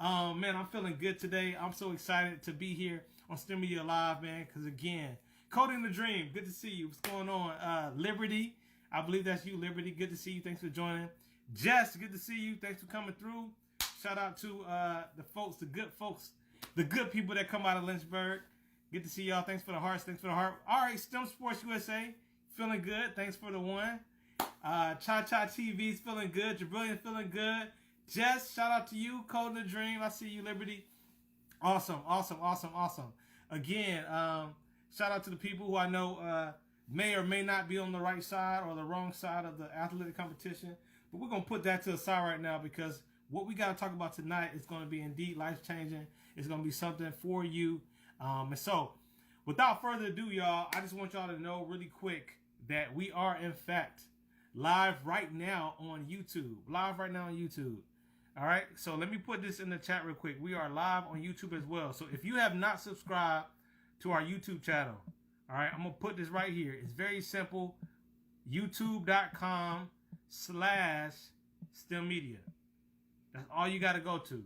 Man, I'm feeling good today. I'm so excited to be here on STEMedia Live, man, because again, Coding the Dream, good to see you. What's going on? Liberty, I believe that's you, Liberty. Good to see you. Thanks for joining. Jess, good to see you. Thanks for coming through. Shout out to the good people that come out of Lynchburg. Good to see y'all. Thanks for the hearts. Thanks for the heart. All right, STEM Sports USA, feeling good. Thanks for the one. Cha Cha TV's feeling good. Jabrillion feeling good. Jess, shout out to you. Coding the Dream. I see you, Liberty. Awesome. Again, shout out to the people who I know may or may not be on the right side or the wrong side of the athletic competition. But we're going to put that to the side right now because what we got to talk about tonight is going to be indeed life-changing. It's going to be something for you. And so, without further ado, y'all, I just want y'all to know really quick that we are, in fact, live right now on YouTube. All right, so let me put this in the chat real quick. We are live on YouTube as well. So if you have not subscribed to our YouTube channel, all right, I'm going to put this right here. It's very simple. YouTube.com/STEMedia. That's all you got to go to.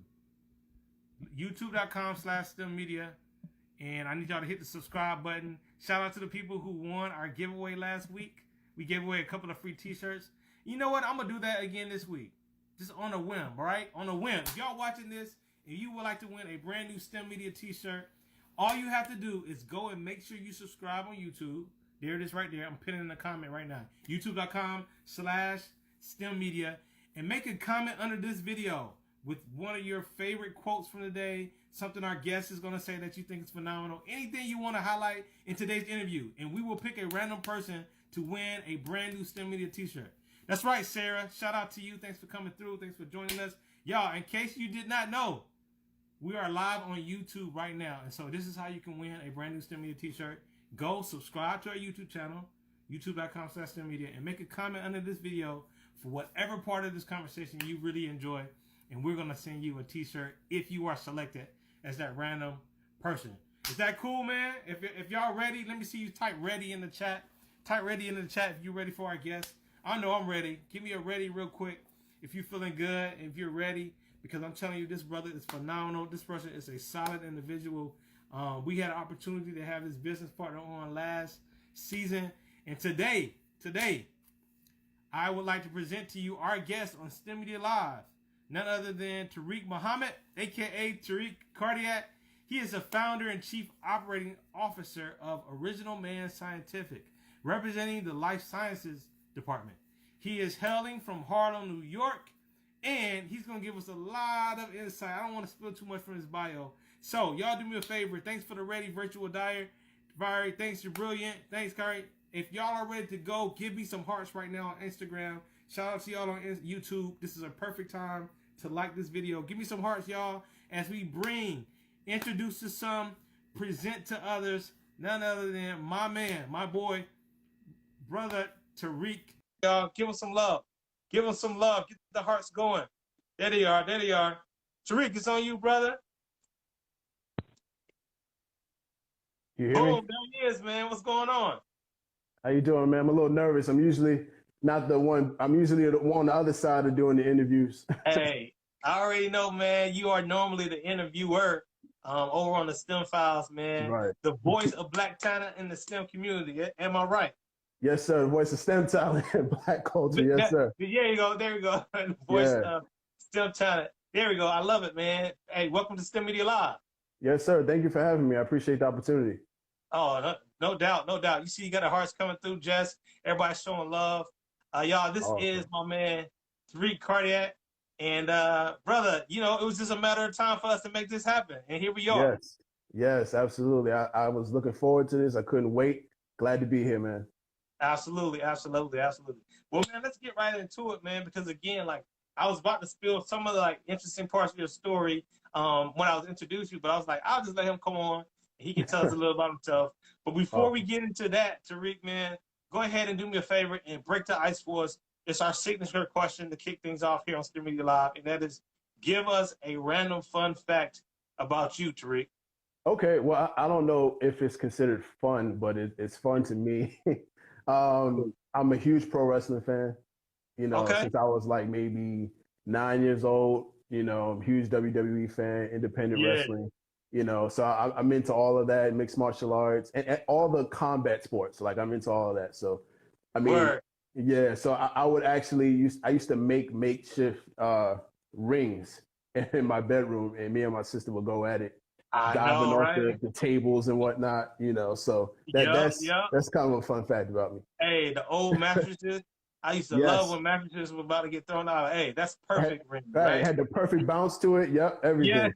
YouTube.com/STEMedia. And I need y'all to hit the subscribe button. Shout out to the people who won our giveaway last week. We gave away a couple of free t-shirts. You know what? I'm going to do that again this week. Just on a whim, all right? On a whim. If y'all watching this and you would like to win a brand new STEMedia t-shirt, all you have to do is go and make sure you subscribe on YouTube. There it is right there. I'm pinning in the comment right now. YouTube.com/STEMedia. And make a comment under this video with one of your favorite quotes from the day, something our guest is going to say that you think is phenomenal, anything you want to highlight in today's interview. And we will pick a random person to win a brand new STEMedia t-shirt. That's right, Sarah. Shout out to you. Thanks for coming through. Thanks for joining us. Y'all, in case you did not know, we are live on YouTube right now. And so this is how you can win a brand new STEMedia t-shirt. Go subscribe to our YouTube channel, youtube.com/STEMedia, and make a comment under this video for whatever part of this conversation you really enjoy. And we're going to send you a t-shirt if you are selected as that random person. Is that cool, man? If y'all ready, let me see you type ready in the chat. Type ready in the chat if you're ready for our guest. I know I'm ready. Give me a ready real quick if you're feeling good, if you're ready, because I'm telling you, this brother is phenomenal. This person is a solid individual. We had an opportunity to have this business partner on last season. And today, I would like to present to you our guest on STEMedia Live. None other than Tariq Muhammad, a.k.a. Tariq Cardiac. He is the founder and chief operating officer of Original Man Scientific, representing the life sciences department. He is hailing from Harlem, New York, and he's going to give us a lot of insight. I don't want to spill too much from his bio. So, y'all do me a favor. Thanks for the ready virtual diary. Thanks, you're brilliant. Thanks, Kari. If y'all are ready to go, give me some hearts right now on Instagram. Shout out to y'all on YouTube. This is a perfect time to like this video. Give me some hearts, y'all, as we introduce to some, present to others, none other than my man, my boy, brother Tariq. Y'all, give us some love. Give us some love. Get the hearts going. There they are. Tariq, it's on you, brother. You hear Boom, me? there he is, man. What's going on? How you doing, man? I'm a little nervous. I'm usually not the one. I'm usually the one on the other side of doing the interviews. Hey, I already know, man. You are normally the interviewer over on the STEM Files, man. Right. The voice of Black talent in the STEM community. Am I right? Yes, sir. Voice of STEM talent and Black culture. Yes, sir. There you go. The voice of STEM talent. There we go. I love it, man. Hey, welcome to STEMedia Live. Yes, sir. Thank you for having me. I appreciate the opportunity. Oh, no doubt. You see, you got the hearts coming through, Jess. Everybody's showing love. Y'all, this is my man, Tariq Cardiac. And, brother, you know, it was just a matter of time for us to make this happen. And here we are. Yes, absolutely. I was looking forward to this. I couldn't wait. Glad to be here, man. Absolutely. Well, man, let's get right into it, man, because, again, like, I was about to spill some of the, like, interesting parts of your story when I was introduced you, but I was like, I'll just let him come on. He can tell us a little about himself. But before we get into that, Tariq, man, go ahead and do me a favor and break the ice for us. It's our signature question to kick things off here on STEMedia Live, and that is, give us a random fun fact about you, Tariq. Okay, well, I don't know if it's considered fun, but it's fun to me. I'm a huge pro wrestling fan. You know, since I was like maybe 9 years old, You know, I'm a huge WWE fan, independent Yeah. wrestling. You know, so I'm into all of that, mixed martial arts, and all the combat sports. Like I'm into all of that. So, I mean, Word. yeah. So I would actually I used to make makeshift rings in my bedroom, and me and my sister would go at it, I diving know, off right? the tables and whatnot. You know, so Yep, yep. that's kind of a fun fact about me. Hey, the old mattresses. I used to love Yes, when mattresses were about to get thrown out. Hey, that's had, perfect ring, right, right? had the perfect bounce to it. Yep, Yes, everything.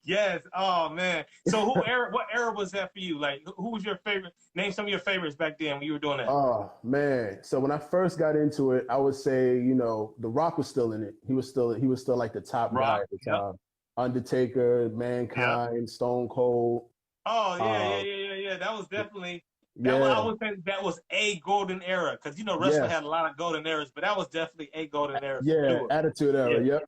yes. Oh man. So what era was that for you? Like who was your favorite? Name some of your favorites back then when you were doing that. Oh man! So when I first got into it, I would say, you know, The Rock was still in it. He was still like the top guy Rock. at the Yep. time. Undertaker, Yep. Mankind, Stone Cold. Oh yeah, yeah, Uh, yeah, yeah, yeah. That was definitely I yeah, would say that was a golden era because wrestling yeah, had a lot of golden eras, but that was definitely a golden era for yeah. sure. Attitude Yeah. Era. Yep, yep.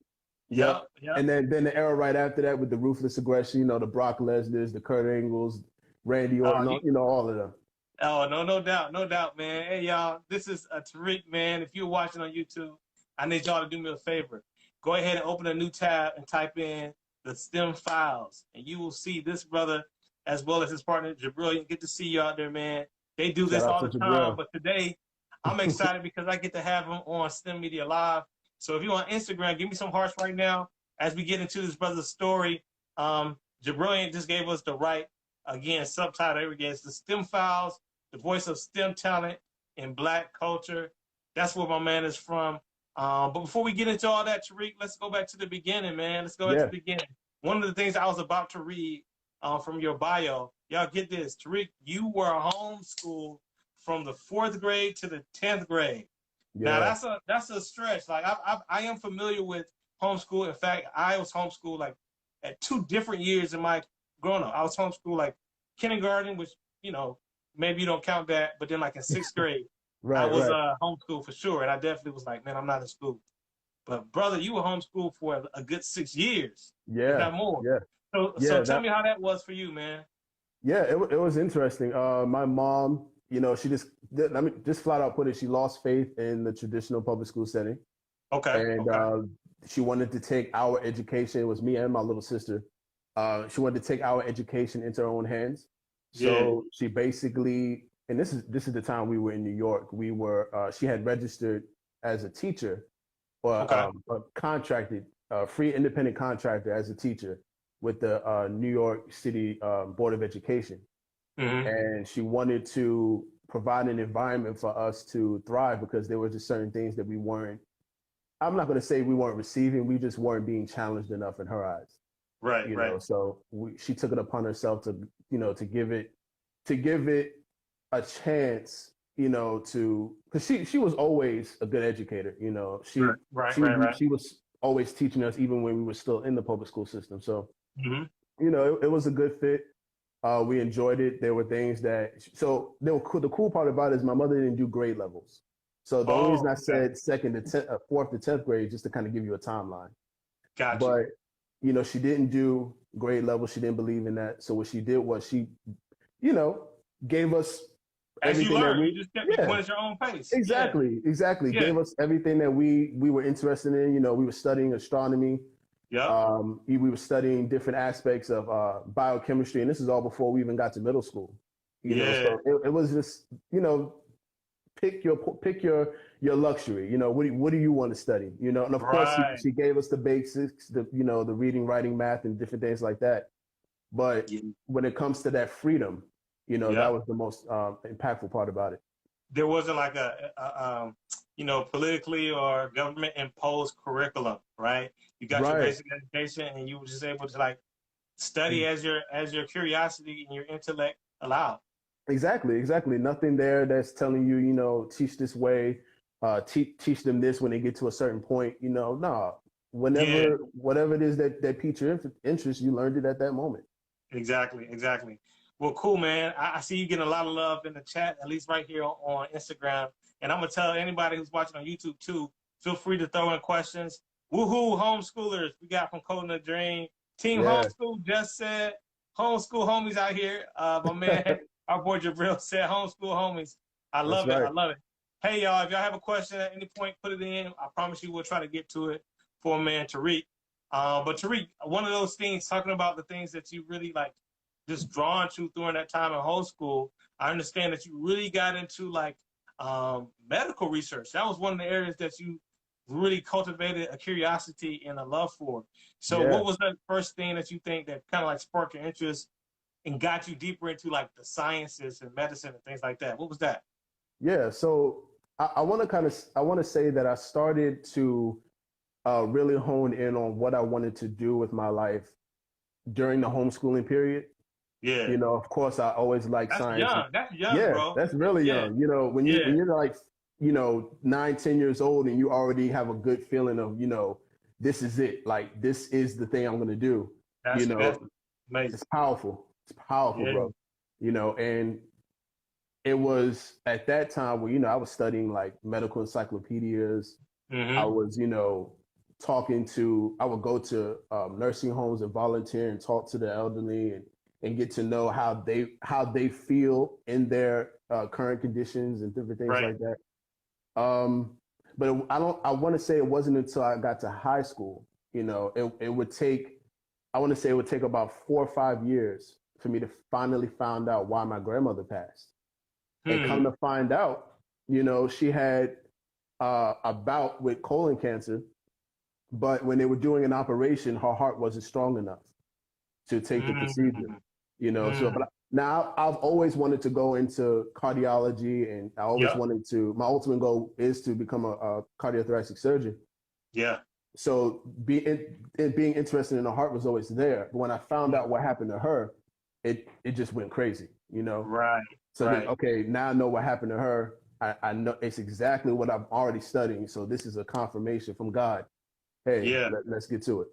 Yep. Yep. And then the era right after that with the ruthless aggression. You know, the Brock Lesnar's, the Kurt Angles, Randy Oh, Orton. You know, all of them. oh, no, no doubt, no doubt, man. Hey, y'all, this is Tariq, man. If you're watching on YouTube, I need y'all to do me a favor. Go ahead and open a new tab and type in the STEM files, and you will see this brother as well as his partner, Jabril. Get to see you out there, man. They do Shout this out all to the time, Jabril. but today I'm excited because I get to have him on STEMedia Live. So if you're on Instagram, give me some hearts right now as we get into this brother's story. Jabril just gave us the right, again, subtitle again. It's the STEM files, the voice of STEM talent in Black culture. That's where my man is from. But before we get into all that, Tariq, let's go back to the beginning, man. Let's go back to Yeah, the beginning. One of the things I was about to read from your bio, y'all get this, Tariq, you were homeschooled from the 4th grade to the 10th grade. Now yeah. that's a stretch. Like I am familiar with homeschool. In fact, I was homeschooled like at 2 different years in my growing up. I was homeschooled like kindergarten, which maybe you don't count that, but then like in 6th grade, I Right, was right. homeschooled for sure, and I definitely was like, man, I'm not in school. But brother, you were homeschooled for a good 6 years, if Yeah, not more. yeah, So yeah. tell me how that was for you, man. Yeah, it was interesting. My mom, you know, she just let me just flat out put it. She lost faith in the traditional public school setting, Okay, and okay, she wanted to take our education. It was me and my little sister. She wanted to take our education into her own hands. yeah, So she basically, and this is the time we were in New York. We were she had registered as a teacher, or okay, a contracted, free independent contractor as a teacher with the New York City Board of Education, hmm, and she wanted to provide an environment for us to thrive because there were just certain things that we weren't. I'm not going to say we weren't receiving; we just weren't being challenged enough in her eyes, right, you right, know. So she took it upon herself to, you know, to give it a chance, you know, to because she was always a good educator, you know. right, right, right, right. She was always teaching us even when we were still in the public school system. So Hmm. you know, it was a good fit. We enjoyed it. There were things that the cool part about it is my mother didn't do grade levels. So the only reason Oh, I okay, said second to 10th, 4th to 10th grade, just to kind of give you a timeline. got you. But you know, she didn't do grade levels. She didn't believe in that. So what she did was she, you know, gave us As you everything that learn, we, you yeah, went at your own pace. Yeah, exactly. yeah, Gave us everything that we were interested in. You know, we were studying astronomy. yep, We were studying different aspects of biochemistry, and this is all before we even got to middle school. You know, yeah, so it was just, you know, pick your luxury. You know, what do you want to study? You know, and of course right. she gave us the basics, the, you know, the reading, writing, math, and different things like that. But Yeah, when it comes to that freedom, you know, that yep. was the most impactful part about it. There wasn't like politically or government imposed curriculum, right? You got your Right. basic education, and you were just able to like study as your curiosity and your intellect allowed. Exactly. Nothing there that's telling you, you know, teach this way, teach them this when they get to a certain point. You know, nah. Yeah, Whatever it is that piques your interest, you learned it at that moment. exactly, exactly. Well, cool, man. I see you getting a lot of love in the chat, at least right here on Instagram. And I'm gonna tell anybody who's watching on YouTube too, feel free to throw in questions. Woohoo, homeschoolers! We got from Coding a Dream. Team Yeah, Homeschool just said homeschool homies out here. My man, our boy Jabril said homeschool homies. I that's love it. right. I love it. Hey y'all, if y'all have a question at any point, put it in. I promise you we'll try to get to it for man Tariq. But Tariq, one of those things, talking about the things that you really like, just drawn to during that time in whole school, I understand that you really got into like medical research. That was one of the areas that you really cultivated a curiosity and a love for. So Yeah. what was the first thing that you think that kind of like sparked your interest and got you deeper into like the sciences and medicine and things like that? What was that? Yeah. So I want to say that I started to really hone in on what I wanted to do with my life during the homeschooling period. Yeah. Of course, I always liked That's science. young. That's young, Yeah, bro. that's really Yeah. young. When Yeah. you're like, 9, 10 years old and you already have a good feeling of, this is it. Like, this is the thing I'm going to do. That's amazing. It's powerful. It's powerful, Yeah. bro. And it was at that time where, I was studying like medical encyclopedias. I was, I would go to nursing homes and volunteer and talk to the elderly and get to know how they feel in their current conditions and different things like that. But I want to say it wasn't until I got to high school, it would take, I want to say it would take about 4 or 5 years for me to finally find out why my grandmother passed. And come to find out, she had a bout with colon cancer, but when they were doing an operation, her heart wasn't strong enough to take the procedure, So, but now I've always wanted to go into cardiology, and I always wanted to. My ultimate goal is to become a cardiothoracic surgeon. Yeah. So being interested in the heart was always there. But when I found out what happened to her, it just went crazy, Right. So then, okay, now I know what happened to her. I know it's exactly what I'm already studying. So this is a confirmation from God. Hey, let's get to it.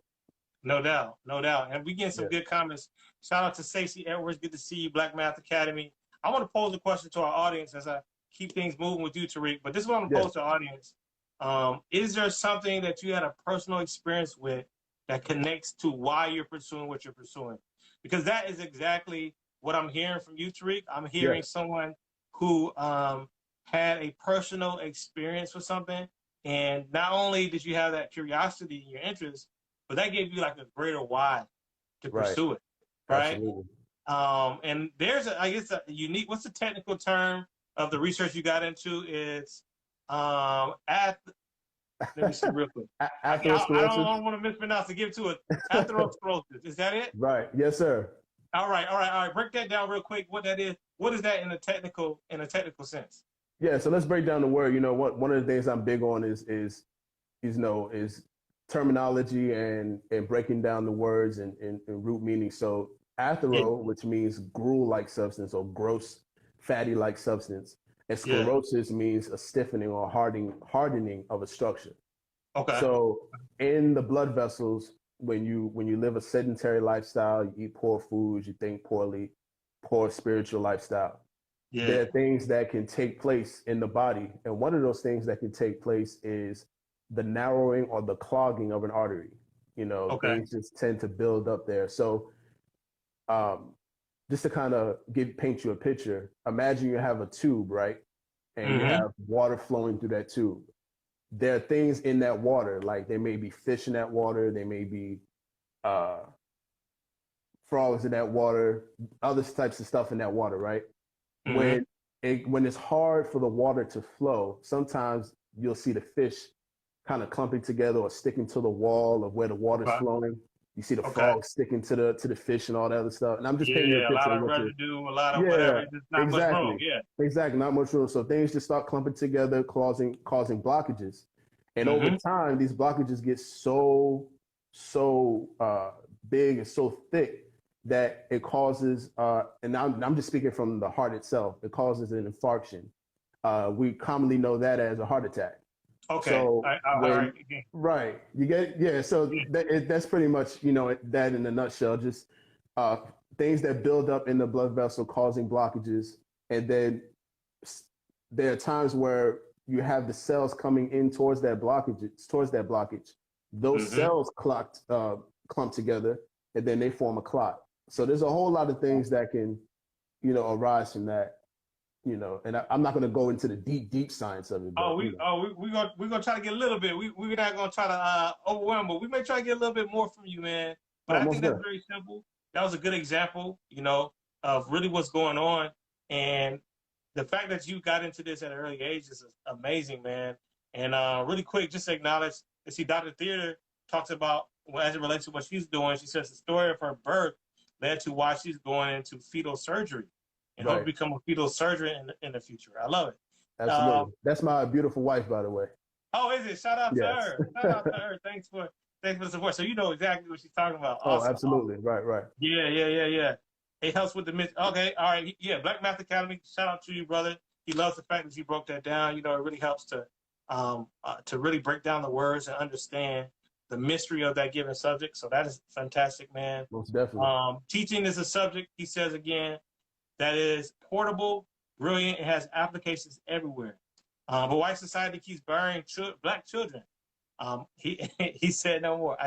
No doubt. No doubt. And we getting some good comments. Shout out to Stacey Edwards. Good to see you, Black Math Academy. I want to pose a question to our audience as I keep things moving with you, Tariq. But this is what I'm going to pose to our audience. Is there something that you had a personal experience with that connects to why you're pursuing what you're pursuing? Because that is exactly what I'm hearing from you, Tariq. I'm hearing someone who had a personal experience with something. And not only did you have that curiosity and your interest, but that gave you like a greater why to pursue it, right? Absolutely. And there's, I guess, a unique, what's the technical term of the research you got into? It's, let me see real quick. I don't want to mispronounce it. Give to it. Atherosclerosis. Is that it? Right. Yes, sir. All right. Break that down real quick. What that is? What is that in a technical sense? Yeah. So let's break down the word. One of the things I'm big on is terminology and breaking down the words and root meaning. So athero, which means gruel-like substance or gross fatty-like substance, and sclerosis means a stiffening or hardening of a structure. Okay. So in the blood vessels, when you live a sedentary lifestyle, you eat poor foods, you think poorly, poor spiritual lifestyle. There are things that can take place in the body, and one of those things that can take place is the narrowing or the clogging of an artery. Things just tend to build up there. So just to kind of paint you a picture, imagine you have a tube, right? And you have water flowing through that tube. There are things in that water, like there may be fish in that water, there may be frogs in that water, other types of stuff in that water, right? When it's hard for the water to flow, sometimes you'll see the fish kind of clumping together or sticking to the wall of where the water's flowing. You see the frogs sticking to the fish and all that other stuff. And I'm just painting a picture. A lot of residue, a lot of whatever. Just not much room. Exactly, not much room. So things just start clumping together, causing blockages. And over time, these blockages get so big and so thick that it causes, and I'm just speaking from the heart itself, it causes an infarction. We commonly know that as a heart attack. Okay. So right. You get So that's pretty much that in a nutshell. Just things that build up in the blood vessel causing blockages, and then there are times where you have the cells coming in towards that blockage. Those cells clump together, and then they form a clot. So there's a whole lot of things that can arise from that. and I'm not going to go into the deep science of it. But, we're gonna try to get a little bit. We're not gonna try to overwhelm, but we may try to get a little bit more from you, man. But I think that's very simple. That was a good example, of really what's going on, and the fact that you got into this at an early age is amazing, man. And really quick, just to acknowledge, see, Dr. Theater talks about, as it relates to what she's doing. She says the story of her birth led to why she's going into fetal surgery and hope to become a fetal surgeon in the future. I love it. Absolutely. That's my beautiful wife, by the way. Oh, is it? Shout out to her. Shout out to her. Thanks for the support. So you know exactly what she's talking about. Awesome. Oh, absolutely. Awesome. Right. Yeah. It helps with the myth. Okay, all right. Yeah, Black Math Academy. Shout out to you, brother. He loves the fact that you broke that down. It really helps to really break down the words and understand the mystery of that given subject. So that is fantastic, man. Most definitely. Teaching is a subject, he says again, that is portable, brilliant, and has applications everywhere. But white society keeps burying black children. He said no more.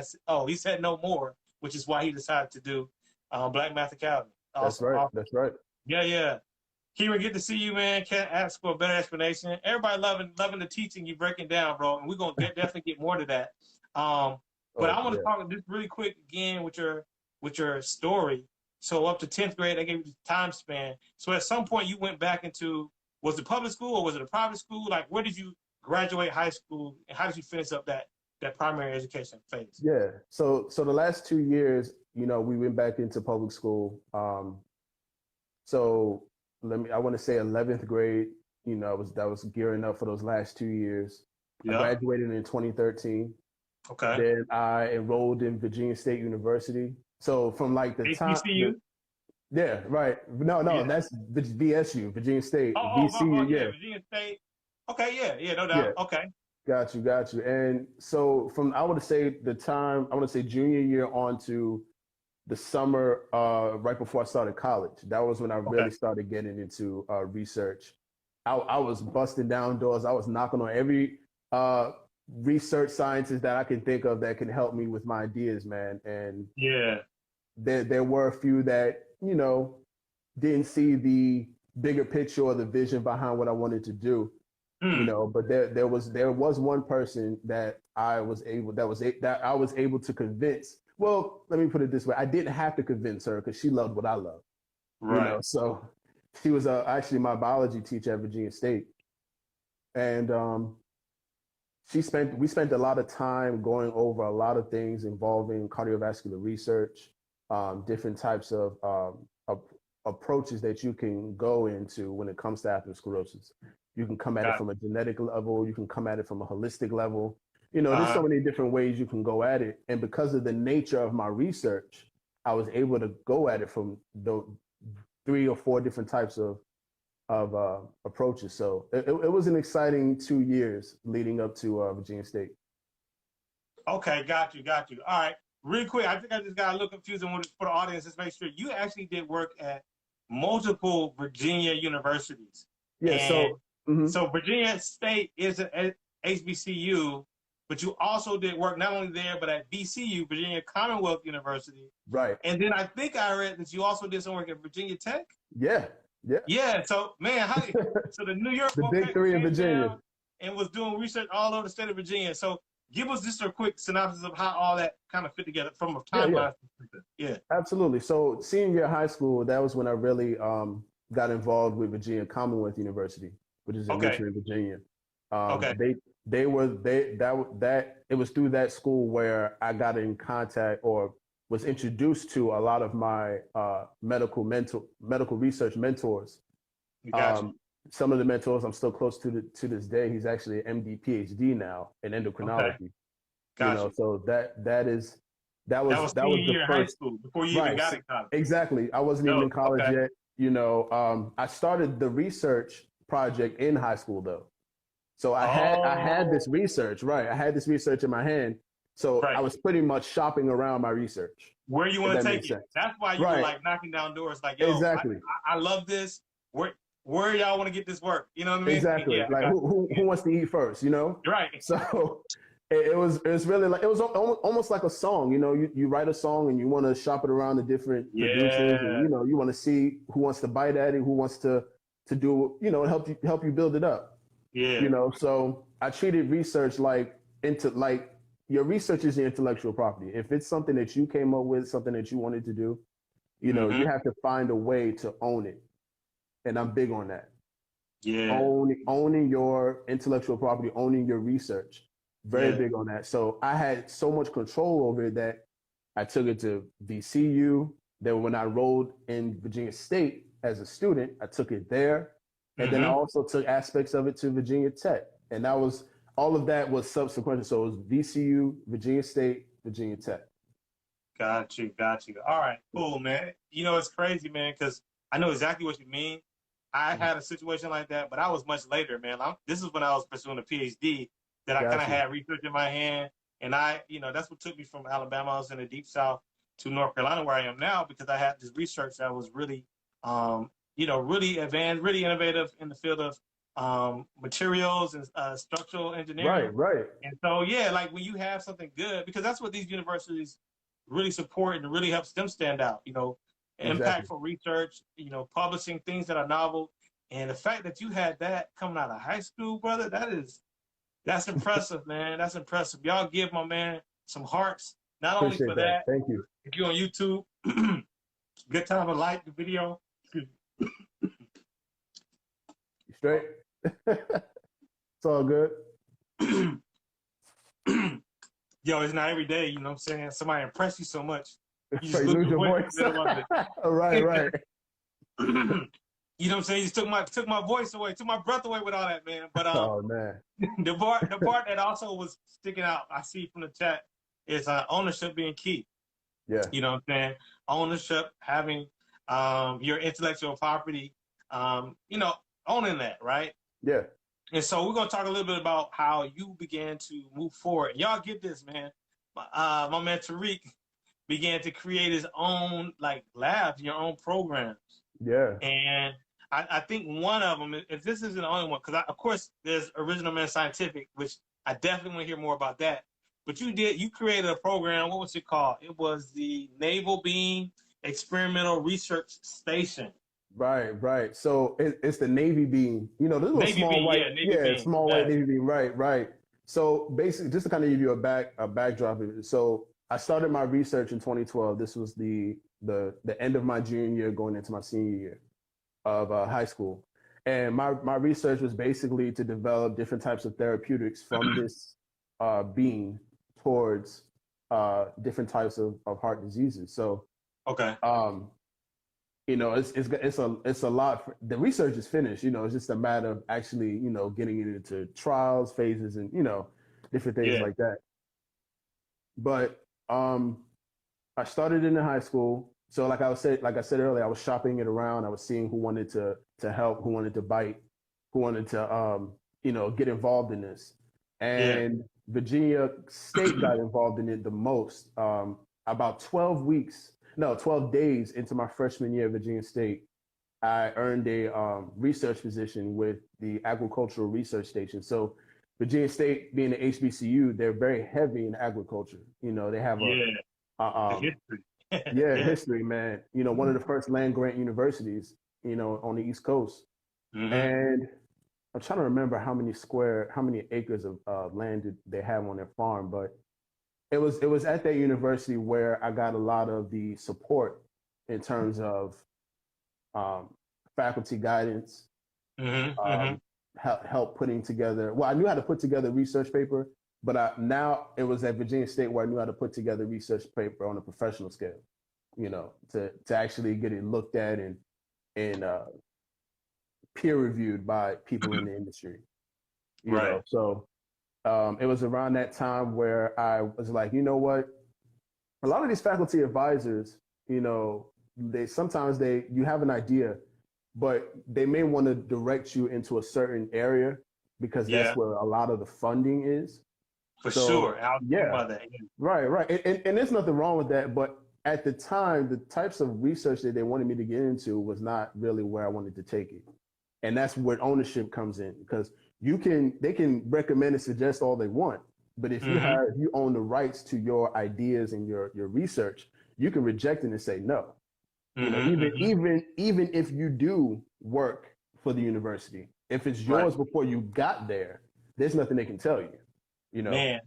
He said no more, which is why he decided to do Black Math Academy. Awesome. That's right. Yeah. Kieran, good to see you, man. Can't ask for a better explanation. Everybody loving the teaching you breaking down, bro. And we're gonna definitely get more to that. But I want to talk just really quick again with your story. So up to 10th grade, I gave you the time span. So at some point you went back into, was it public school or was it a private school? Like, where did you graduate high school and how did you finish up that primary education phase? Yeah. So the last 2 years, we went back into public school. So I want to say 11th grade, that was gearing up for those last 2 years. I graduated in 2013. Okay. Then I enrolled in Virginia State University. So from like the time. HBCU? Yeah, right. No, that's VSU, Virginia State. VCU, Virginia State. Okay, yeah, no doubt. Yeah. Okay. Got you. And so from, I want to say junior year on to the summer right before I started college. That was when I really started getting into research. I was busting down doors. I was knocking on every research scientist that I can think of that can help me with my ideas, man. And there were a few that, didn't see the bigger picture or the vision behind what I wanted to do. But there was one person that I was able to convince. Well, let me put it this way. I didn't have to convince her because she loved what I love. Right. So she was actually my biology teacher at Virginia State. And we spent a lot of time going over a lot of things involving cardiovascular research, different types of approaches that you can go into when it comes to atherosclerosis. You can come at it from a genetic level. You can come at it from a holistic level. There's so many different ways you can go at it. And because of the nature of my research, I was able to go at it from the 3 or 4 different types of approaches. So it was an exciting 2 years leading up to Virginia State. Okay, got you. All right, really quick. I think I just got a little confused and wanted for the audience. Just make sure you actually did work at multiple Virginia universities. Yeah. So Virginia State is an HBCU, but you also did work not only there but at VCU, Virginia Commonwealth University. Right. And then I think I read that you also did some work at Virginia Tech. Yeah. So man, so the New York the big 3 in Virginia and was doing research all over the state of Virginia. So give us just a quick synopsis of how all that kind of fit together from a timeline perspective. Yeah. Absolutely. So senior year of high school, that was when I really got involved with Virginia Commonwealth University, which is in Richmond, Virginia. It was through that school where I got in contact or was introduced to a lot of my medical research mentors. Some of the mentors I'm still close to this day. He's actually an MD PhD now in endocrinology. So that was the first high school before you even got in college. Exactly. I wasn't even in college yet. I started the research project in high school though. So I had this research, right? I had this research in my hand. So I was pretty much shopping around my research. Where you want to take it. That's why you were like knocking down doors like, yo, I love this. Where y'all want to get this work? You know what I mean? Exactly. Yeah, like who wants to eat first, Right. So it was really like, it was almost like a song, you write a song and you want to shop it around the different producers and, you want to see who wants to bite at it, who wants to to do, you know, help you build it up. Yeah. You know, so I treated research like your research is your intellectual property. If it's something that you came up with, something that you wanted to do, you know, you have to find a way to own it. And I'm big on that. Yeah. Owning your intellectual property, owning your research. Very big on that. So I had so much control over it that I took it to VCU. Then when I enrolled in Virginia State as a student, I took it there. And then I also took aspects of it to Virginia Tech. And that was, all of that was subsequent. So it was VCU, Virginia State, Virginia Tech. Got you. All right, cool, man. You know, it's crazy, man, because I know exactly what you mean. I had a situation like that, but I was much later, man. This is when I was pursuing a PhD that I kind of had research in my hand. And that's what took me from Alabama. I was in the deep South to North Carolina, where I am now, because I had this research that was really, really advanced, really innovative in the field of materials and structural engineering. Right. And so, like when you have something good, because that's what these universities really support and really helps them stand out, impactful research, publishing things that are novel. And the fact that you had that coming out of high school, brother, that's impressive, man. That's impressive. Y'all give my man some hearts, not Appreciate only for that. Thank you. If you're on YouTube, good time to like the video. You straight? It's all good. Yo, it's not every day, you know what I'm saying? Somebody impress you so much. You just lose your voice. Right. You know what I'm saying? You just took my voice away, took my breath away with all that, man. But oh man. the part that also was sticking out, I see from the chat, is ownership being key. Yeah. You know what I'm saying? Ownership, having your intellectual property, owning that, right? Yeah. And so we're gonna talk a little bit about how you began to move forward. Y'all get this, man. My man Tariq began to create his own labs, your own programs. Yeah. And I think one of them, if this isn't the only one, because of course there's Original Man Scientific, which I definitely want to hear more about that. But you created a program. What was it called? It was the Naval Beam Experimental Research Station. Right. So it's the Navy beam. You know, this little Navy small beam, white, beam. Small white Navy beam. Right. So basically, just to kind of give you a backdrop of it. So I started my research in 2012. This was the end of my junior year, going into my senior year of high school. And my research was basically to develop different types of therapeutics from this beam towards different types of heart diseases. So, okay. It's a lot. The research is finished. It's just a matter of actually, getting it into trials, phases, and different things like that. But I started in high school. So like I said earlier, I was shopping it around. I was seeing who wanted to help, who wanted to bite, who wanted to get involved in this. And Virginia State got involved in it the most. About 12 days into my freshman year at Virginia State, I earned a research position with the Agricultural Research Station. So Virginia State, being the HBCU, they're very heavy in agriculture. They have history. History, man. One of the first land grant universities, on the East Coast. Mm-hmm. And I'm trying to remember how many acres of land did they have on their farm, but it was at that university where I got a lot of the support in terms of faculty guidance, help putting together. Well, I knew how to put together a research paper, but now it was at Virginia State where I knew how to put together a research paper on a professional scale, to actually get it looked at and peer reviewed by people in the industry. You know? So it was around that time where I was like, you know what? A lot of these faculty advisors, you have an idea, but they may want to direct you into a certain area because that's where a lot of the funding is. For sure. Right. And there's nothing wrong with that. But at the time, the types of research that they wanted me to get into was not really where I wanted to take it. And that's where ownership comes in, because they can recommend and suggest all they want. But if you own the rights to your ideas and your research, you can reject it and say no. Even if you do work for the university. If it's yours before you got there, there's nothing they can tell you. You know, man,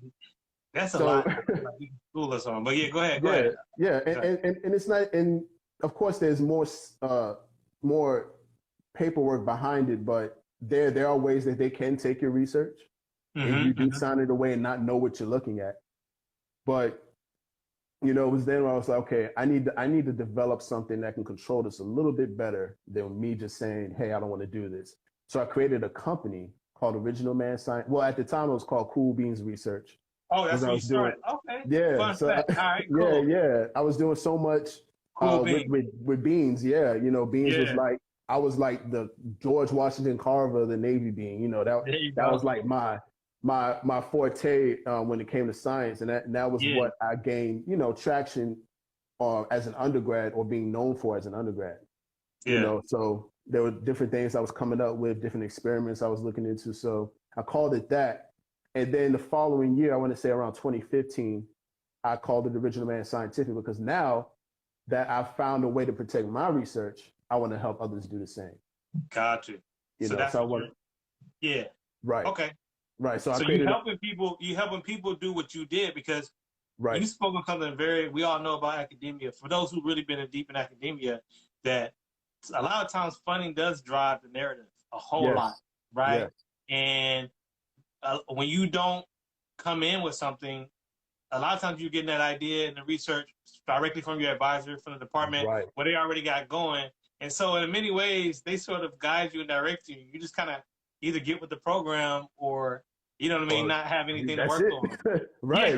that's a lot. Like, you can school us on, but yeah, go ahead. Go ahead. Yeah, and it's not, and of course there's more paperwork behind it, but there are ways that they can take your research if you do sign it away and not know what you're looking at. But you know, it was then where I was like, okay, I need to develop something that can control this a little bit better than me just saying, hey, I don't want to do this. So I created a company called Original Man Science. Well, at the time it was called Cool Beans Research. Oh, that's what you started. Okay. Yeah. Fun So fact. All right, cool. Yeah. I was doing so much with beans. Yeah. You know, beans was like, I was like the George Washington Carver of the Navy bean. You know, that was like my forte when it came to science, and that was what I gained, you know, traction as an undergrad, or being known for as an undergrad. You know, so there were different things I was coming up with, different experiments I was looking into. So I called it that. And then the following year, I want to say around 2015, I called it Original Man Scientific, because now that I've found a way to protect my research, I want to help others do the same. Gotcha. You know, so I want. Yeah. Right. Okay. Right. So you helping people do what you did, because you spoke on something we all know about academia. For those who've really been deep in academia, that a lot of times funding does drive the narrative a whole lot, right? Yes. And when you don't come in with something, a lot of times you're getting that idea and the research directly from your advisor, from the department, where they already got going. And so in many ways, they sort of guide you and direct you. You just kind of either get with the program, or, you know what I mean, not have anything to work on. Right.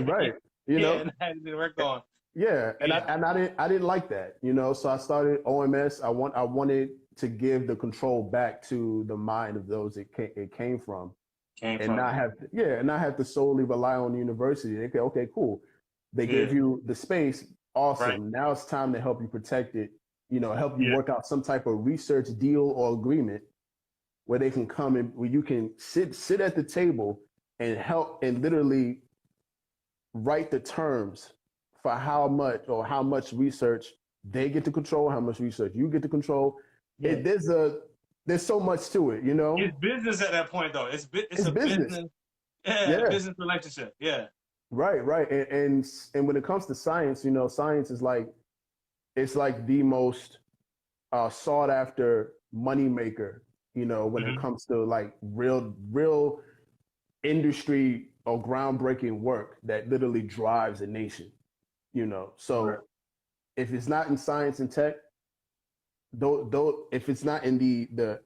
You know, not have anything to work on. Yeah, and I didn't like that, you know. So I started OMS. I wanted to give the control back to the mind of those it came from, not have to solely rely on the university. They say, okay, cool, they gave you the space, awesome. Right. Now it's time to help you protect it. You know, help you work out some type of research deal or agreement where they can come and where you can sit at the table and help and literally write the terms for how much research they get to control, how much research you get to control. Yeah. There's so much to it, you know. It's business at that point, though. It's a business. Business relationship. Yeah. Right. And when it comes to science, you know, science is like, it's like the most sought after money maker, you know, when it comes to like real industry or groundbreaking work that literally drives a nation. You know, so if it's not in science and tech, though, if it's not in the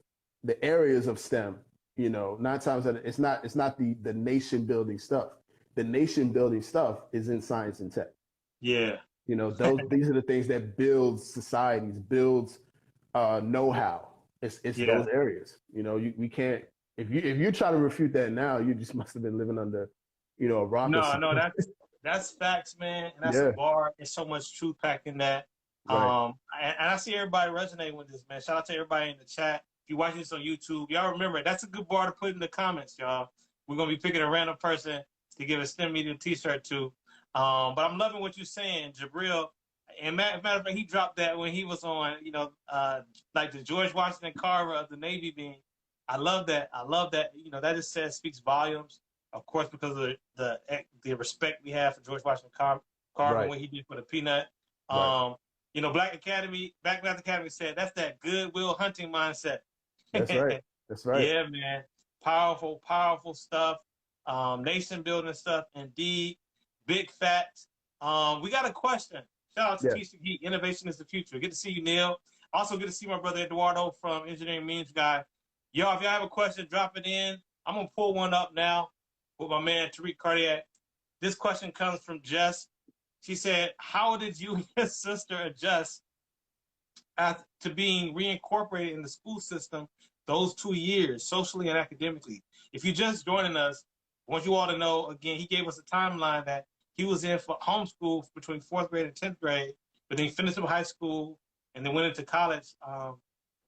areas of STEM, you know, 9 times out of it's not the nation building stuff. The nation building stuff is in science and tech. Yeah, you know, these are the things that builds societies, builds know-how. It's those areas. You know, we can't. If you try to refute that now, you just must have been living under, you know, a rock. No, that's facts, man. And that's a bar. There's so much truth packed in that. Right. And I see everybody resonating with this, man. Shout out to everybody in the chat. If you're watching this on YouTube, y'all remember, that's a good bar to put in the comments, y'all. We're going to be picking a random person to give a STEMedia t-shirt to. But I'm loving what you're saying, Jabril. And matter of fact, he dropped that when he was on, you know, like the George Washington Carver of the Navy being. I love that. You know, that just speaks volumes. Of course, because of the respect we have for George Washington Carver, what he did for the peanut. You know, Black Academy said that's that Goodwill Hunting mindset. That's right. Yeah, man. Powerful stuff. Nation building stuff. Indeed. Big facts. We got a question. Shout out to Teach the Geek. Innovation is the future. Good to see you, Neil. Also good to see my brother Eduardo from Engineering Memes Guy. Y'all, if y'all have a question, drop it in. I'm going to pull one up now with my man, Tariq Cardiac. This question comes from Jess. She said, how did you and your sister adjust to being reincorporated in the school system those 2 years, socially and academically? If you're just joining us, I want you all to know, again, he gave us a timeline that he was in for homeschool between 4th grade and 10th grade, but then he finished up high school and then went into college,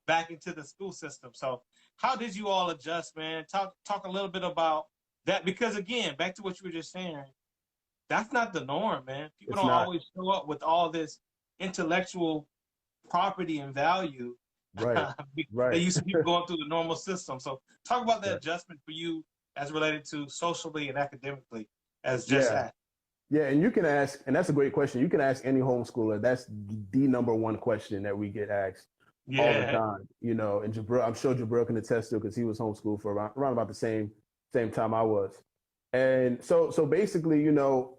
back into the school system. So how did you all adjust, man? Talk a little bit about that, because again, back to what you were just saying, that's not the norm, man. People don't always show up with all this intellectual property and value Right. They Right. used to people going through the normal system. So talk about the Right. adjustment for you as related to socially and academically as just Yeah. that. Yeah, and you can ask, and that's a great question. You can ask any homeschooler. That's the number one question that we get asked all the Yeah. time. You know, and Jabril, I'm sure Jabril can attest to because he was homeschooled for around about the same time I was. And so basically, you know,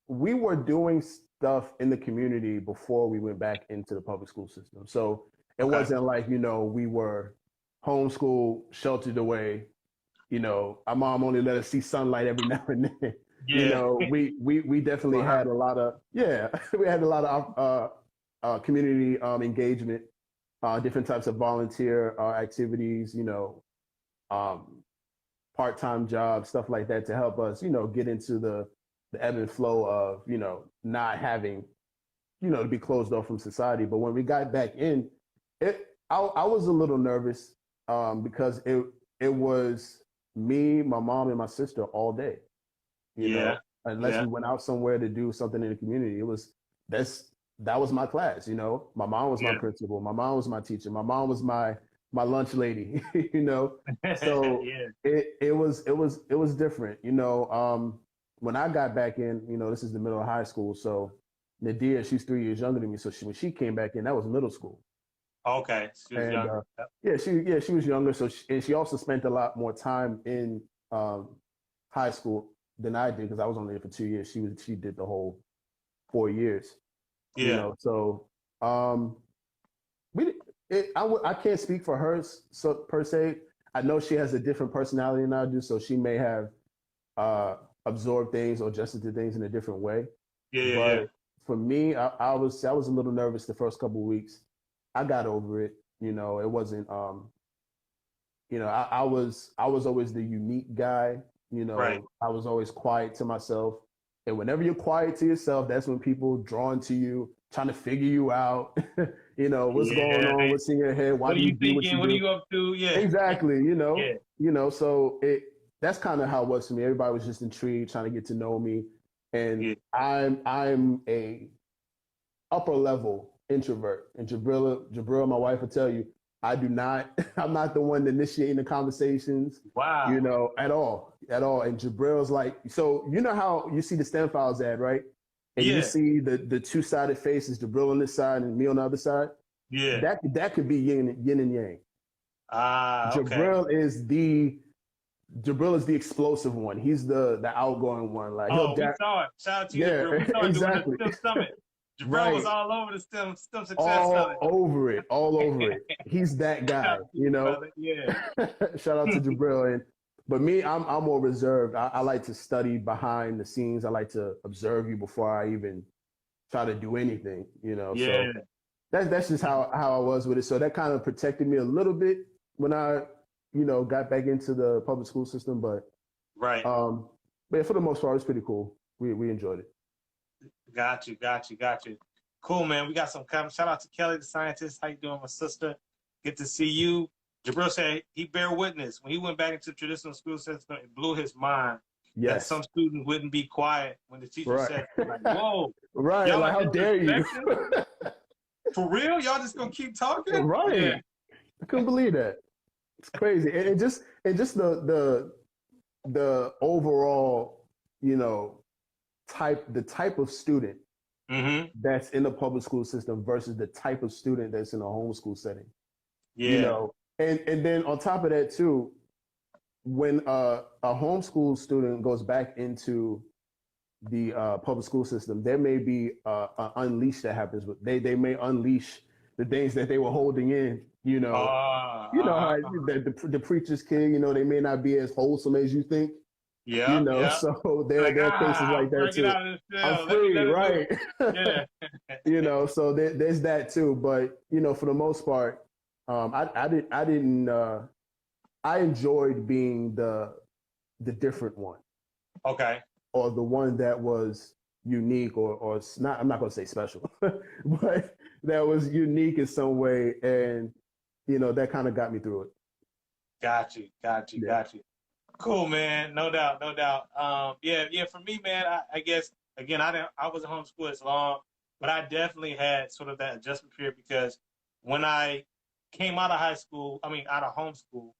we were doing stuff in the community before we went back into the public school system. So it Okay. wasn't like, you know, we were homeschooled, sheltered away. You know, our mom only let us see sunlight every now and then. You Yeah. know, we definitely had a lot of we had a lot of community engagement, different types of volunteer activities. You know, part-time jobs, stuff like that to help us, you know, get into the ebb and flow of, you know, not having, you know, to be closed off from society. But when we got back in, I was a little nervous because it was me, my mom, and my sister all day. You know, unless we went out somewhere to do something in the community, that was my class. You know, my mom was my principal, my mom was my teacher, my mom was my lunch lady. You know, so it was different. You know, when I got back in, you know, this is the middle of high school, so Nadia, she's 3 years younger than me, so when she came back in, that was middle school. Okay, she was younger. She was younger, so she also spent a lot more time in high school than I did because I was only there for 2 years. She did the whole 4 years. Yeah. You know, so I can't speak for her per se. I know she has a different personality than I do, so she may have absorbed things or adjusted to things in a different way. But for me, I was a little nervous the first couple of weeks. I got over it. You know, it wasn't. You know, I was always the unique guy. You know, I was always quiet to myself. And whenever you're quiet to yourself, that's when people drawn to you, trying to figure you out. You know, what's going on? What's in your head? Why do you do what you do? What are you up to? Yeah. Exactly. You know. Yeah. You know, so that's kind of how it was for me. Everybody was just intrigued, trying to get to know me. And I'm a upper level introvert. And Jabril, my wife will tell you, I'm not the one initiating the conversations. Wow. You know, at all. And Jabril's like, so you know how you see the STEM Files ad, right? And you see the two-sided faces, Jabril on this side and me on the other side. Yeah. That could be yin and yang. Jabril is the explosive one. He's the outgoing one. Like, we saw it. Shout out to you, Jabril. We saw it exactly. Doing the STEM Summit. Jabril was all over the STEM Success Summit. All over it. He's that guy, you know. Yeah. Shout out to Jabril. But me, I'm more reserved. I like to study behind the scenes. I like to observe you before I even try to do anything, you know. Yeah. So that's just how I was with it. So that kind of protected me a little bit when I, you know, got back into the public school system. But but for the most part, it's pretty cool. We enjoyed it. Got you. Cool, man. We got some comments. Shout out to Kelly, the scientist. How you doing, my sister? Good to see you. Jabril said he bear witness. When he went back into the traditional school system, it blew his mind that some students wouldn't be quiet when the teacher said, like, whoa. Right, like, how dare you? For real? Y'all just gonna keep talking? Right. Yeah. I couldn't believe that. It's crazy. And just the overall, you know, the type of student that's in the public school system versus the type of student that's in a homeschool setting. Yeah. You know, and then on top of that too, when a homeschool student goes back into the public school system, there may be an unleash that happens. They may unleash the things that they were holding in. You know, how the preacher's kid. You know, they may not be as wholesome as you think. Yeah, you know, so there are cases like that too. I'm free, right? Yeah. You know, so there's that too. But you know, for the most part, I enjoyed being the different one. Okay. Or the one that was unique, or not. I'm not going to say special, but that was unique in some way, and you know, that kind of got me through it. Got you. Cool, man. No doubt. Yeah. For me, man, I guess again, I wasn't homeschooled as long, but I definitely had sort of that adjustment period because when I came out of high school, out of homeschool,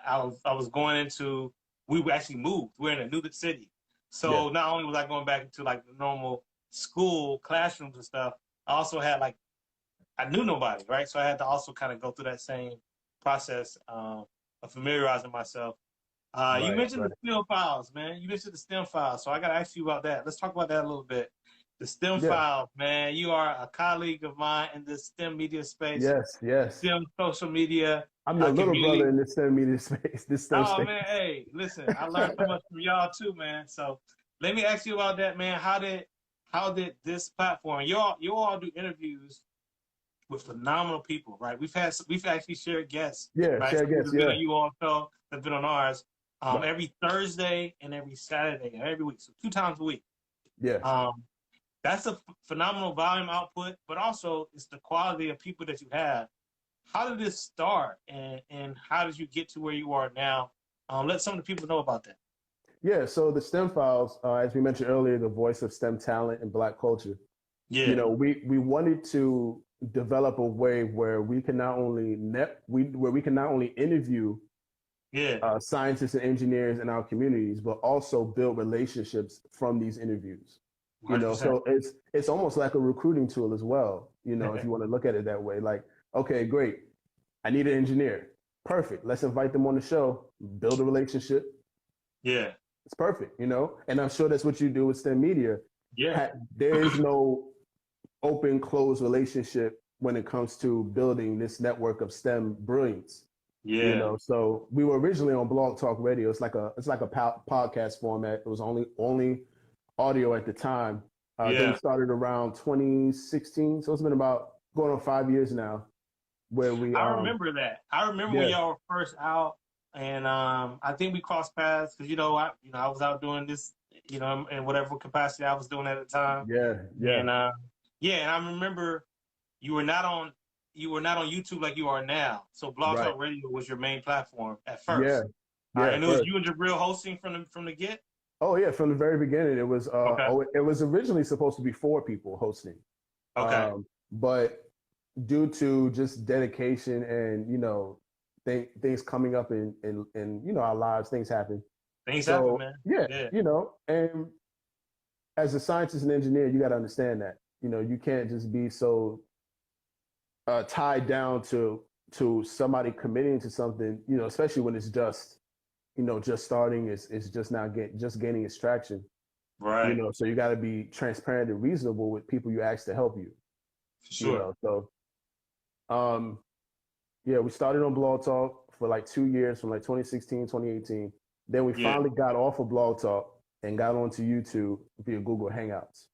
I was going into, we actually moved. We're in a new city. Yeah. So not only was I going back into like the normal school classrooms and stuff, I also had like, I knew nobody, right? So I had to also kind of go through that same process of familiarizing myself. You mentioned the STEM files, man. You mentioned the STEM files. So I got to ask you about that. Let's talk about that a little bit. The STEM files, man. You are a colleague of mine in the STEM media space. Yes, yes. STEM social media. I'm your little brother in this STEM media space. This STEM space. Man, hey, listen, I learned so much from y'all too, man. So let me ask you about that, man. How did this platform? You all do interviews with phenomenal people, right? We've actually shared guests. Yeah, right? shared guests. Yeah, you all show that's been on ours. Every Thursday and every Saturday, every week, so 2 times a week. Yeah. That's a phenomenal volume output, but also it's the quality of people that you have. How did this start, and how did you get to where you are now? Let some of the people know about that. Yeah, so the STEM files, as we mentioned earlier, the voice of STEM talent and Black culture. Yeah. You know, we wanted to develop a way where we can not only interview scientists and engineers in our communities, but also build relationships from these interviews. 100%. You know, so it's almost like a recruiting tool as well. You know, if you want to look at it that way, like, okay, great, I need an engineer. Perfect. Let's invite them on the show, build a relationship. Yeah. It's perfect, you know? And I'm sure that's what you do with STEMedia. Yeah. There is no open, closed relationship when it comes to building this network of STEM brilliance. Yeah. You know, so we were originally on Blog Talk Radio. It's like a podcast format. It was only audio at the time. Then started around 2016. So it's been about going on 5 years now. Where we I remember that. I remember when y'all were first out, and I think we crossed paths because I was out doing this, in whatever capacity I was doing at the time. Yeah. And and I remember you were not on YouTube like you are now. So Blog Talk Radio was your main platform at first. And it was you and Jabril hosting from the get. Oh yeah, from the very beginning. It was it was originally supposed to be 4 people hosting. Okay. But due to just dedication and things coming up in our lives, things happen. Things happen, man. Yeah, and as a scientist and engineer, you got to understand that you can't just be so tied down to somebody committing to something, especially when it's just starting, is just now gaining its traction. Right. So you got to be transparent and reasonable with people you ask to help you. For sure. So, we started on Blog Talk for like 2 years, from like 2016, 2018. Then we finally got off of Blog Talk and got onto YouTube via Google Hangouts.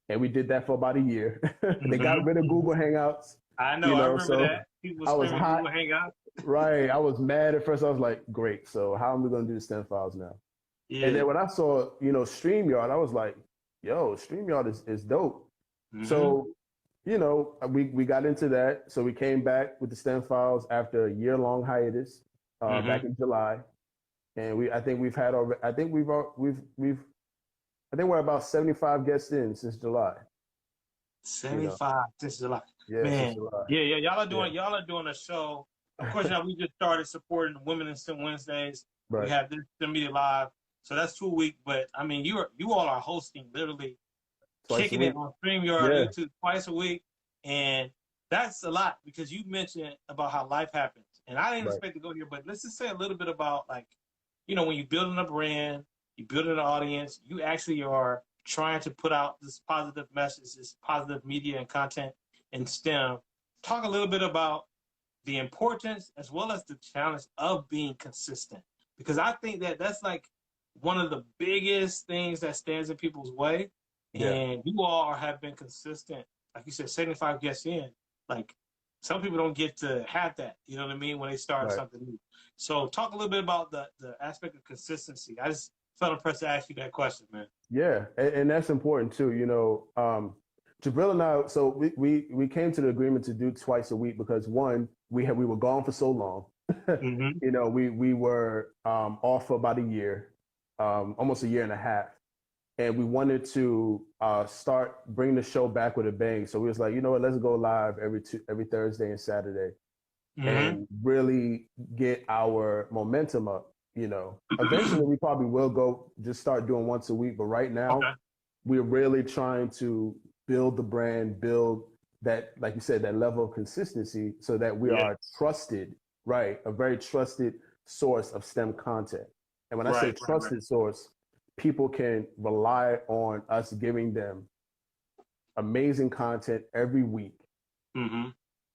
And we did that for about a year. They got rid of Google Hangouts. I know, I remember that. People I was hot. Google Hangouts. Right. I was mad at first. I was like, great. So how am we going to do the STEM files now? Yeah. And then when I saw, StreamYard, I was like, yo, StreamYard is dope. Mm-hmm. So, we got into that. So we came back with the STEM files after a year-long hiatus back in July. And I think we're about 75 guests in since July. 75 since July. Yeah, man. Since July. Yeah. Y'all are doing a show. Of course, now we just started supporting Women in STEM Wednesdays. Right. We have this STEMedia Live. So that's 2 a week. But I mean, you all are hosting literally kicking it on StreamYard YouTube twice a week. And that's a lot because you mentioned about how life happens. And I didn't expect to go here, but let's just say a little bit about when you're building a brand, you're building an audience, you actually are trying to put out this positive message, this positive media and content in STEM. Talk a little bit about the importance as well as the challenge of being consistent. Because I think that's like one of the biggest things that stands in people's way. Yeah. And you all have been consistent. Like you said, 75 guests in. Like some people don't get to have that, you know what I mean, when they start something new. So talk a little bit about the aspect of consistency. I just felt impressed to ask you that question, man. Yeah, and that's important too. Jabril and I, so we came to the agreement to do twice a week because one, we were gone for so long. Mm-hmm. We were off for about a year, almost a year and a half. And we wanted to bring the show back with a bang. So we was like, you know what, let's go live every Thursday and Saturday. and really get our momentum up. Eventually we probably will go just start doing once a week, but right now we're really trying to build the brand, build that, like you said, that level of consistency so that we are trusted, a very trusted source of STEM content. And when I say trusted source, people can rely on us giving them amazing content every week,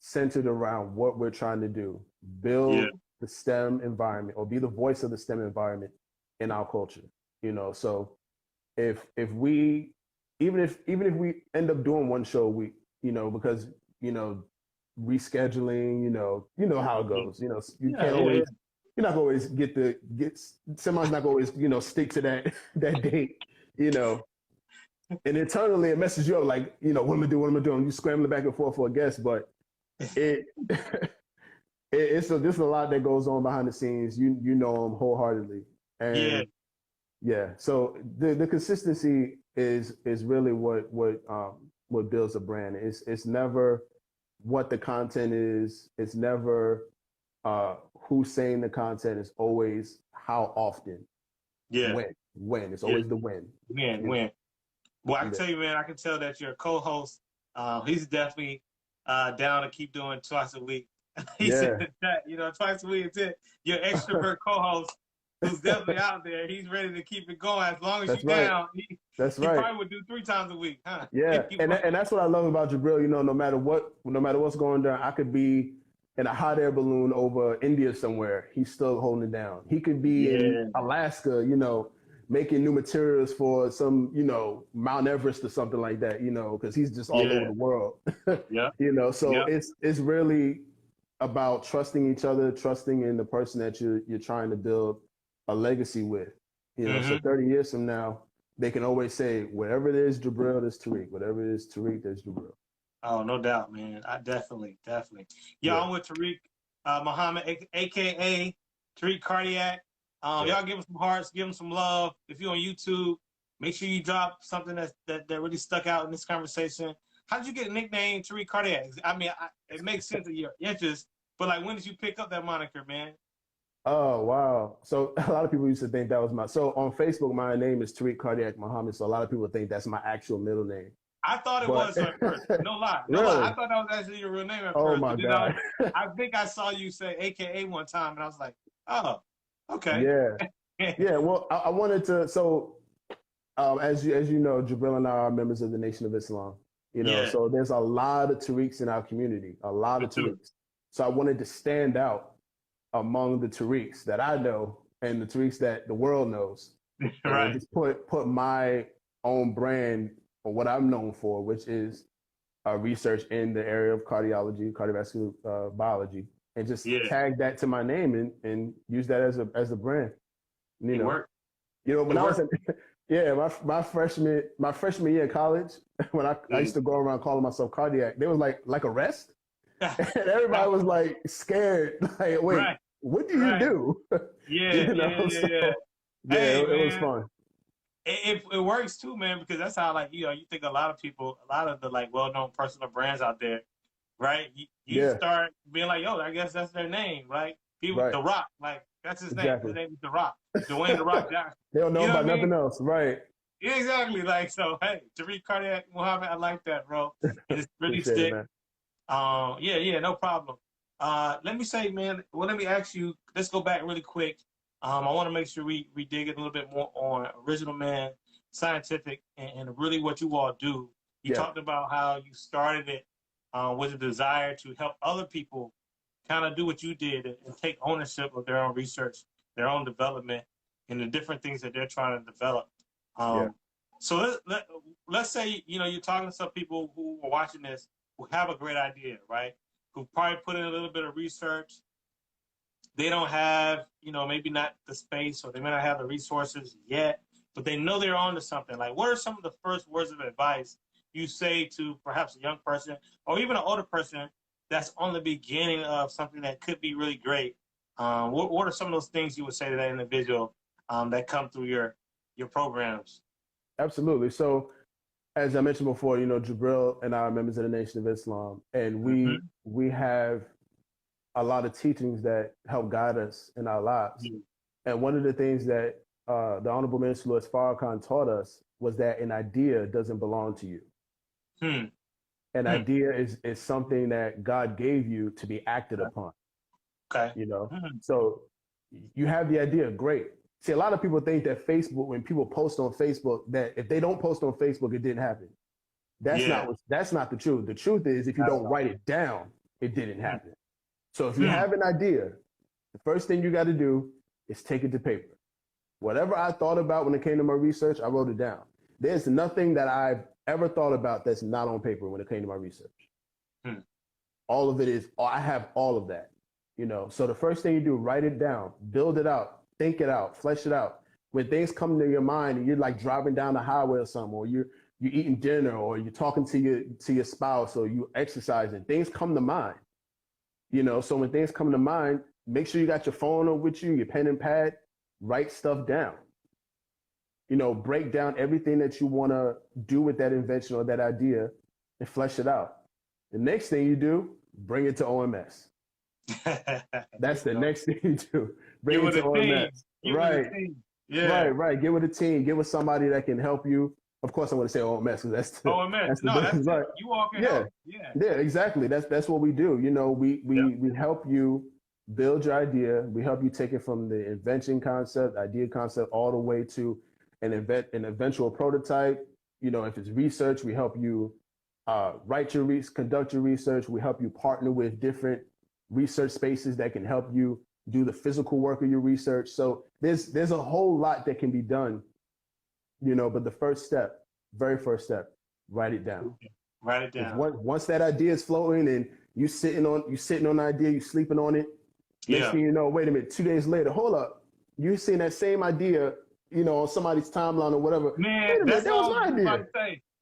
centered around what we're trying to do, build the STEM environment, or be the voice of the STEM environment in our culture. So if we even if we end up doing one show a week, because rescheduling, you know how it goes. You can't always. You're not gonna always get someone's not gonna always stick to that date, and internally it messes you up, like, what am I doing? You scrambling back and forth for a guest, but there's a lot that goes on behind the scenes. You know them wholeheartedly, and so the consistency is really what builds a brand. It's never what the content is. It's never who's saying the content. Is always how often. When. It's always the when. When. Well, I can tell you, man, I can tell that your co-host, he's definitely down to keep doing twice a week. He said that, twice a week is it. Your extrovert co-host, who's definitely out there, he's ready to keep it going. As long as you're down, he probably would do 3 times a week, huh? Yeah, and that's what I love about Jabril. No matter what's going down, I could be in a hot air balloon over India somewhere. He's still holding it down. He could be in Alaska, making new materials for some, Mount Everest or something like that, because he's just all over the world. So it's really about trusting each other, trusting in the person that you're trying to build a legacy with. So 30 years from now, they can always say, wherever there's Jabril, there's Tariq. Whatever it is Tariq, there's Jabril. Oh, no doubt, man. I definitely. I'm with Tariq Muhammad, aka Tariq Cardiac. Y'all give him some hearts, give him some love. If you're on YouTube, make sure you drop something that really stuck out in this conversation. How did you get a nickname Tariq Cardiac? I mean, it makes sense of your interest, but like, when did you pick up that moniker, man? Oh, wow. So a lot of people used to think that was so on Facebook, my name is Tariq Cardiac Muhammad. So a lot of people think that's my actual middle name. I thought it was at first. No lie. Really? I thought that was actually your real name at first. Oh, my God. I think I saw you say AKA one time, and I was like, oh, okay. Yeah. Well, I wanted to. So, as you know, Jabril and I are members of the Nation of Islam. So there's a lot of Tariqs in our community. A lot of Tariqs. So I wanted to stand out among the Tariqs that I know and the Tariqs that the world knows. And just put my own brand on what I'm known for, which is research in the area of cardiology, cardiovascular biology, and just tag that to my name and use that as a brand. It worked. When I was my freshman year in college, when I used to go around calling myself Cardiac, they was like arrest, and everybody was like scared. Like, wait, what do you do? It was fun. It works too, man, because that's how, like, you think a lot of people, a lot of the like well-known personal brands out there, right? You start being like, yo, I guess that's their name, right? People, The Rock, like, that's his name. His name is The Rock, Dwayne The Rock Johnson. They don't know about nothing else, right? Yeah, exactly. Like, so, hey, Tariq Cardiac Muhammad, I like that, bro. It's really stick. No problem. Let me say, man, let me ask you, let's go back really quick. I want to make sure we dig it a little bit more on Original Man Scientific and really what you all do. You talked about how you started it with a desire to help other people kind of do what you did and take ownership of their own research, their own development, and the different things that they're trying to develop. So let's say, you're talking to some people who are watching this who have a great idea, right? Who probably put in a little bit of research. They don't have, maybe not the space, or they may not have the resources yet, but they know they're on to something. Like, what are some of the first words of advice you say to perhaps a young person or even an older person that's on the beginning of something that could be really great? What are some of those things you would say to that individual that come through your programs? Absolutely. So, as I mentioned before, Jabril and I are members of the Nation of Islam, and we have a lot of teachings that help guide us in our lives. And one of the things that the Honorable Minister Louis Farrakhan taught us was that an idea doesn't belong to you. An idea is something that God gave you to be acted upon. Okay. You know, so you have the idea, great. See, a lot of people think that Facebook, when people post on Facebook, that if they don't post on Facebook, it didn't happen. That's not the truth. The truth is, if you don't write it down, it didn't happen. So if you have an idea, the first thing you got to do is take it to paper. Whatever I thought about when it came to my research, I wrote it down. There's nothing that I've ever thought about that's not on paper when it came to my research. All of it is, I have all of that, you know. So the first thing you do, write it down, build it out, think it out, flesh it out. When things come to your mind and you're like driving down the highway or something, or you're eating dinner, or you're talking to your spouse, or you exercising, things come to mind. You know, so when things come to mind, make sure you got your phone with you, your pen and pad, write stuff down. You know, break down everything that you want to do with that invention or that idea and flesh it out. The next thing you do, bring it to OMS. That's the next thing you do. Bring it to OMS. Right. Yeah. Right. Get with a team. Get with somebody that can help you. Of course, I'm going to say OMS because that's the OMS. That's right. You all can help. Yeah, exactly. That's what we do. You know, we help you build your idea. We help you take it from the invention concept, idea concept, all the way to an eventual prototype. You know, if it's research, we help you conduct your research. We help you partner with different research spaces that can help you do the physical work of your research. So there's a whole lot that can be done, you know, but the very first step, write it down. Write it down. Once that idea is floating and you sitting on the idea, you sleeping on it. Next thing you know, wait a minute, 2 days later, hold up, you seen that same idea, you know, on somebody's timeline or whatever. Man, that was my idea.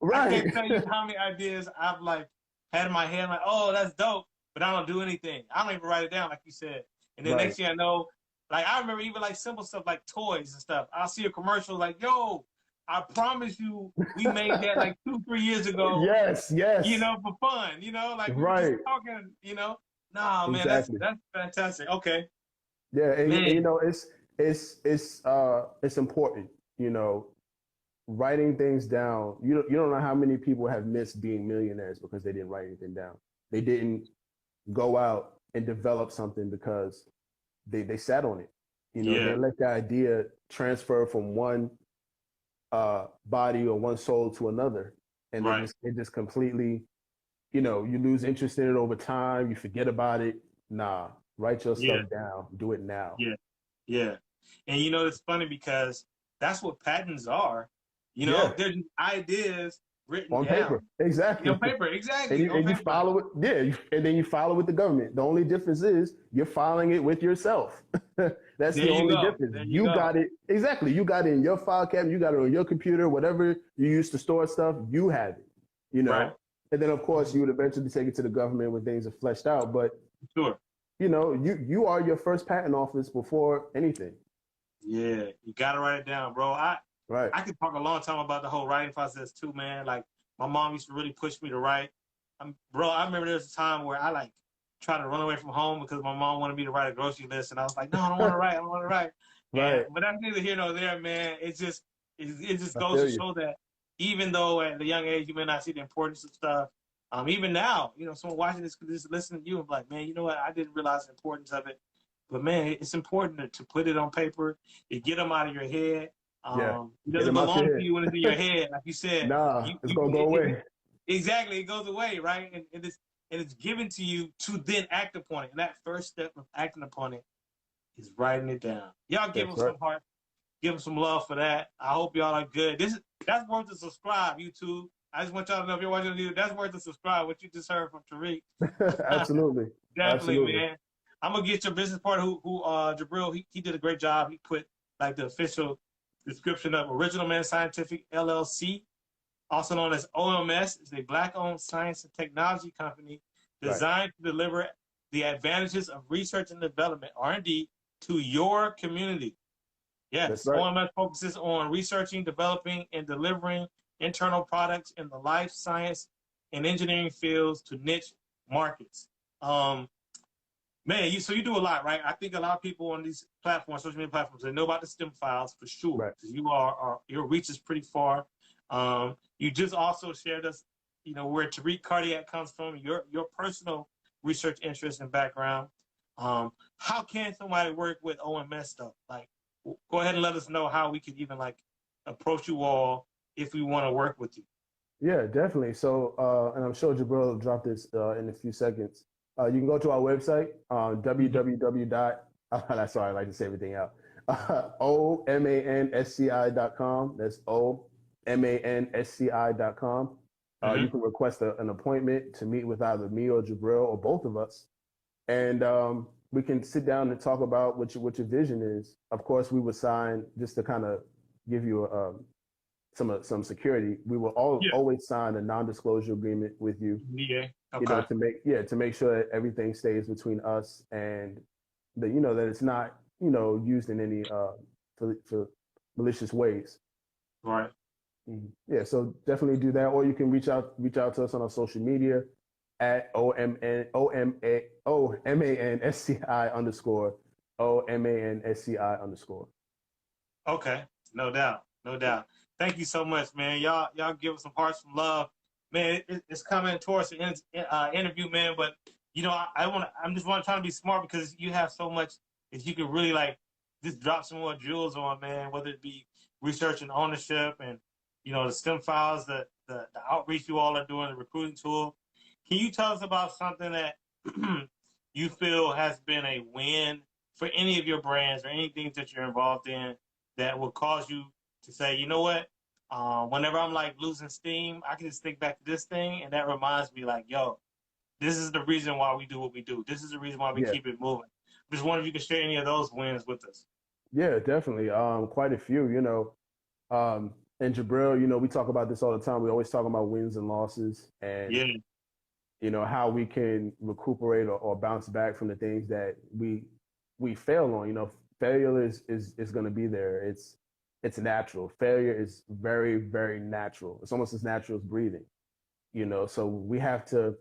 Right. I can't tell you how many ideas I've like had in my head, like, oh, that's dope, but I don't do anything. I don't even write it down, like you said. And then next thing I know, like I remember even like simple stuff like toys and stuff. I'll see a commercial like, yo, I promise you, we made that like 2-3 years ago. Yes. You know, for fun. You know, like we were just talking. You know, nah, man, that's fantastic. Okay. Yeah, and you know, it's important. You know, writing things down. You don't know how many people have missed being millionaires because they didn't write anything down. They didn't go out and develop something because they sat on it. You know, they let the idea transfer from one body or one soul to another, and it just completely, you know, you lose interest in it over time. You forget about it. Nah, write your stuff down. Do it now. Yeah. And you know, it's funny because that's what patents are. You know, there's ideas written on down. paper. Exactly. On paper, exactly. And you follow it. Yeah, and then you follow with the government. The only difference is you're filing it with yourself. That's the only difference. You got it. Exactly. You got it in your file cabinet. You got it on your computer. Whatever you use to store stuff, you have it. You know. Right. And then, of course, you would eventually take it to the government when things are fleshed out. But you know, you are your first patent office before anything. Yeah, you got to write it down, bro. I could talk a long time about the whole writing process too, man. Like my mom used to really push me to write. Bro, I remember there was a time where I like tried to run away from home because my mom wanted me to write a grocery list, and I was like, no, I don't want to write. I don't want to write. Right. But that's neither here nor there, man. It just goes to show that even though at a young age you may not see the importance of stuff, even now, you know, someone watching this could just listen to you and be like, man, you know what? I didn't realize the importance of it. But man, it's important to put it on paper, to get them out of your head. It doesn't belong to you when it's in your head, like you said. It's gonna go away. Exactly, it goes away, right? And it's given to you to then act upon it. And that first step of acting upon it is writing it down. Y'all give them some heart, give them some love for that. I hope y'all are good. That's worth a subscribe, YouTube. I just want y'all to know if you're watching the video, that's worth a subscribe. What you just heard from Tariq. Absolutely, definitely, man. I'm gonna get your business partner who Jabril. He did a great job. He put like the official description of Original Man Scientific LLC, also known as OMS, is a Black-owned science and technology company designed to deliver the advantages of research and development, R&D, to your community. Yes, OMS focuses on researching, developing, and delivering internal products in the life science and engineering fields to niche markets. Man, so you do a lot, right? I think a lot of people on these platforms, social media platforms, they know about the STEM files for sure. Right. You your reach is pretty far. You just also shared us, where Tariq Cardiac comes from, your personal research interest and background. How can somebody work with OMS though? Like, go ahead and let us know how we could even like approach you all if we want to work with you. Yeah, definitely. So, and I'm sure Jabril will drop this in a few seconds. You can go to our website, www. That's why I like to say everything out. OMANSCI.com. That's OMANSCI.com. You can request an appointment to meet with either me or Jabril or both of us. And we can sit down and talk about what your vision is. Of course, we would sign, just to kind of give you some security. We will always sign a non-disclosure agreement with you. Yeah. Okay. To make sure that everything stays between us, and that it's not used in any for malicious ways. Right. Yeah. So definitely do that, or you can reach out to us on our social media at OMANSCI_. Okay. No doubt. Thank you so much, man. Y'all give us some hearts, some love, man. It's coming towards the interview, man. But I'm just trying to be smart, because you have so much that you can really like just drop some more jewels on, man. Whether it be research and ownership, and the STEM files, the outreach you all are doing, the recruiting tool. Can you tell us about something that you feel has been a win for any of your brands or anything that you're involved in that will cause you to say, you know what, whenever I'm like losing steam, I can just think back to this thing, and that reminds me like, yo, this is the reason why we do what we do. This is the reason why we keep it moving. Just wonder if you could share any of those wins with us. Yeah, definitely. Quite a few, and Jabril, we talk about this all the time. We always talk about wins and losses, and how we can recuperate or bounce back from the things that we fail on. Failure is going to be there. It's natural. Failure is very, very natural. It's almost as natural as breathing, so we have to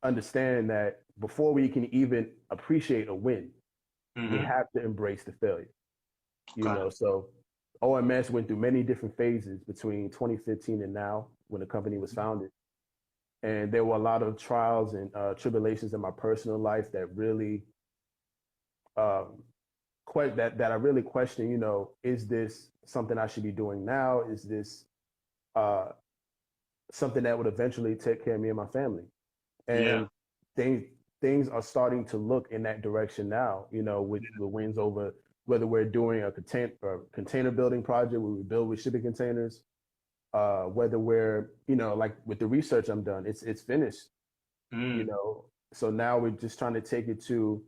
understand that before we can even appreciate a win, we have to embrace the failure, so OMS went through many different phases between 2015 and now, when the company was founded. And there were a lot of trials and tribulations in my personal life that really, that I really question, is this something I should be doing now? Is this something that would eventually take care of me and my family? And things are starting to look in that direction now, with the wins over, whether we're doing a container building project where we build with shipping containers, whether we're, like with the research I'm done, it's finished, so now we're just trying to take it to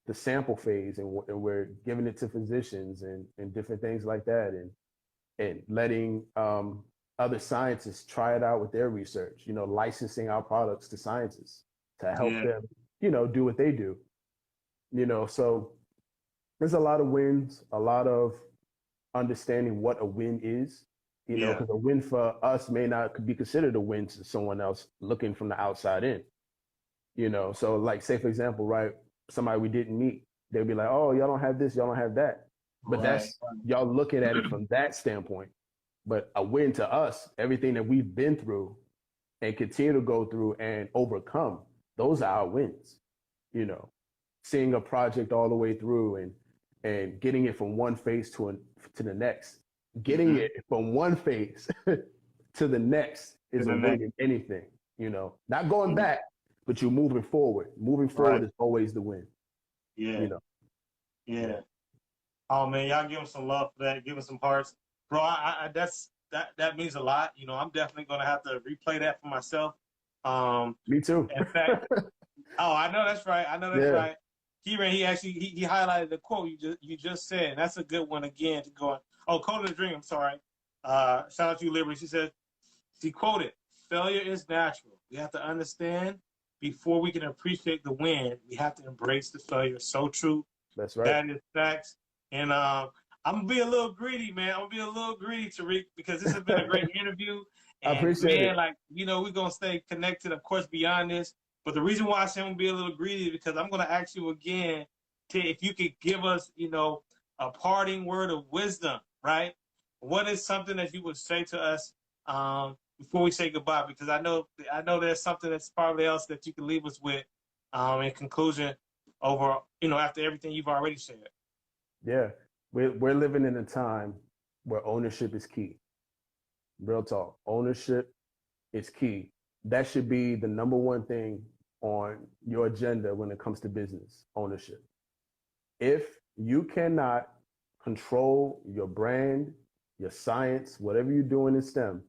the sample phase, and we're giving it to physicians and different things like that, and letting other scientists try it out with their research, licensing our products to scientists to help them, do what they do, so there's a lot of wins, a lot of understanding what a win is, because a win for us may not be considered a win to someone else looking from the outside in, so like, say for example, right, somebody we didn't meet, they'd be like, oh, y'all don't have this, y'all don't have that, but that's y'all looking at it from that standpoint. But a win to us, everything that we've been through and continue to go through and overcome, those are our wins. Seeing a project all the way through and getting it from one phase to the next, getting it from one phase to the next is a win in anything. Not going back, but you're moving forward. Moving forward is always the win. Yeah. Oh man, y'all give them some love for that. Give them some hearts, bro. That means a lot. I'm definitely gonna have to replay that for myself. Me too. In fact, I know that's right. Right. Kieran, he actually he highlighted the quote you just said. And that's a good one again to go on. Oh, Code of the Dream. I'm sorry. Shout out to you, Liberty. She quoted, "Failure is natural. We have to understand before we can appreciate the win. We have to embrace the failure." So true. That's right. That is facts. And I'm gonna be a little greedy, man. I'm gonna be a little greedy, Tariq, because this has been a great interview. And I appreciate it. Like, we're gonna stay connected, of course, beyond this. But the reason why I say I'm going to be a little greedy is because I'm going to ask you again if you could give us, a parting word of wisdom, right? What is something that you would say to us before we say goodbye? Because I know there's something that's probably else that you can leave us with in conclusion over, after everything you've already said. Yeah, we're living in a time where ownership is key. Real talk, ownership is key. That should be the number one thing on your agenda when it comes to business ownership. If you cannot control your brand, your science, whatever you're doing in STEM,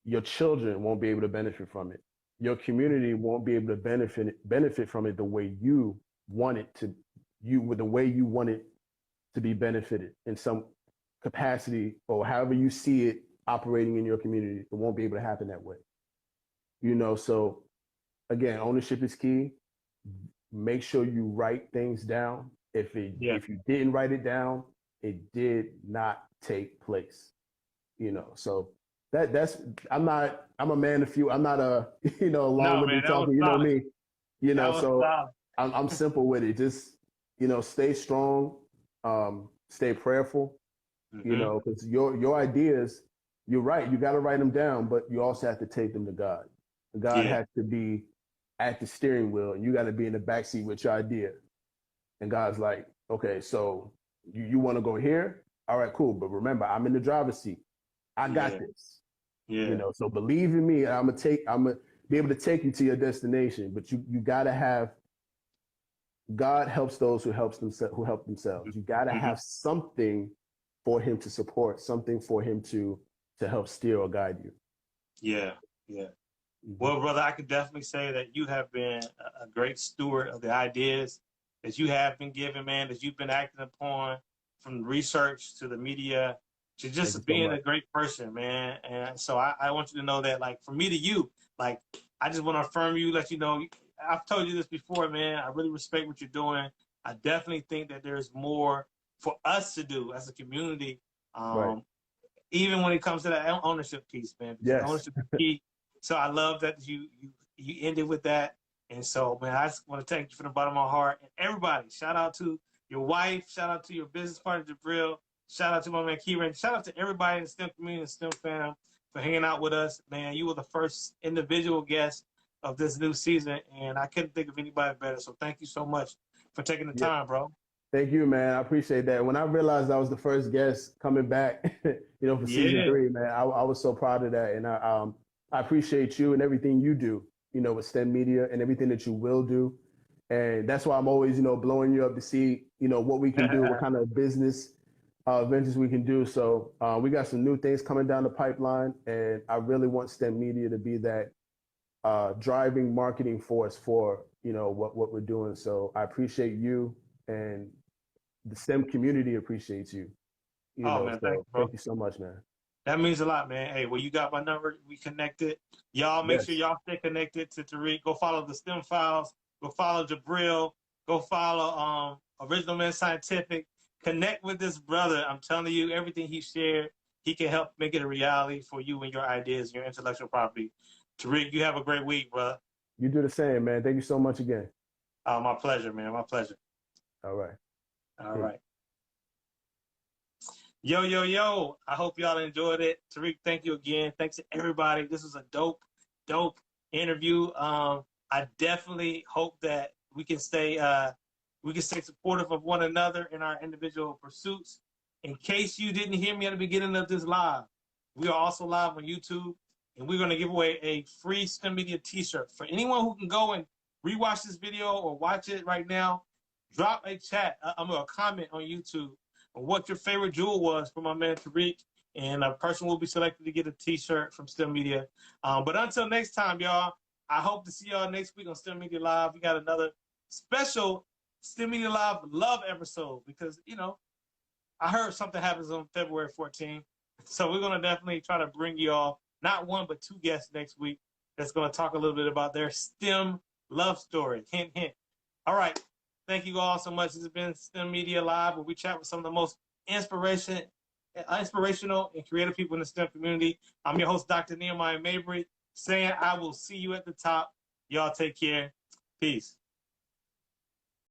your children won't be able to benefit from it. Your community won't be able to benefit from it the way you want it to, the way you want it to be benefited in some capacity, or however you see it operating in your community. It won't be able to happen that way. So again, ownership is key. Make sure you write things down. If you didn't write it down, it did not take place. So I'm a man of few. I'm not a long-winded talker. You know me. So I'm simple with it. Just stay strong, stay prayerful. Because your ideas, you're right. You got to write them down, but you also have to take them to God. God has to be at the steering wheel, and you got to be in the backseat with your idea. And God's like, okay, so you want to go here? All right, cool. But remember, I'm in the driver's seat. I got this. Yeah. So believe in me. I'm gonna be able to take you to your destination. But you gotta have. God helps those who help themselves. You gotta have something for Him to support, something for Him to help steer or guide you. Yeah. Well, brother, I could definitely say that you have been a great steward of the ideas that you have been given, man, that you've been acting upon, from research to the media to just being a great person, man. And so I want you to know that, like, from me to you, like, I just want to affirm you, let you know, I've told you this before, man. I really respect what you're doing. I definitely think that there's more for us to do as a community, even when it comes to that ownership piece, man. Because ownership is key. So I love that you ended with that. And so, man, I just want to thank you from the bottom of my heart. And everybody, shout out to your wife, shout out to your business partner, Jabril, shout out to my man, Kieran, shout out to everybody in the STEM community and STEM fam for hanging out with us. Man, you were the first individual guest of this new season, and I couldn't think of anybody better. So thank you so much for taking the time, bro. Thank you, man. I appreciate that. When I realized I was the first guest coming back, for season 3, man, I was so proud of that. And I appreciate you and everything you do, with STEMedia and everything that you will do. And that's why I'm always, blowing you up to see, what we can do, what kind of business ventures we can do. So we got some new things coming down the pipeline, and I really want STEMedia to be that driving marketing force for, what we're doing. So I appreciate you, and the STEM community appreciates you. Man, thank you so much, man. That means a lot, man. Hey, well, you got my number. We connected. Y'all make sure y'all stay connected to Tariq. Go follow the STEM Files. Go follow Jabril. Go follow Original Man Scientific. Connect with this brother. I'm telling you, everything he shared, he can help make it a reality for you and your ideas and your intellectual property. Tariq, you have a great week, brother. You do the same, man. Thank you so much again. My pleasure, man. My pleasure. All right. All right. Yo. I hope y'all enjoyed it. Tariq, thank you again. Thanks to everybody. This was a dope interview. I definitely hope that we can stay supportive of one another in our individual pursuits. In case you didn't hear me at the beginning of this live, we are also live on YouTube, and we're going to give away a free STEMedia t-shirt. For anyone who can go and rewatch this video or watch it right now, drop a comment on YouTube on what your favorite jewel was for my man Tariq, and a person will be selected to get a t-shirt from STEMedia. But until next time, y'all, I hope to see y'all next week on STEMedia Live. We got another special STEMedia Live love episode because, I heard something happens on February 14th. So we're going to definitely try to bring y'all not one, but 2 guests next week that's going to talk a little bit about their STEM love story. Hint, hint. All right. Thank you all so much. This has been STEMedia Live, where we chat with some of the most inspirational and creative people in the STEM community. I'm your host, Dr. Nehemiah Mabry, saying I will see you at the top. Y'all take care. Peace.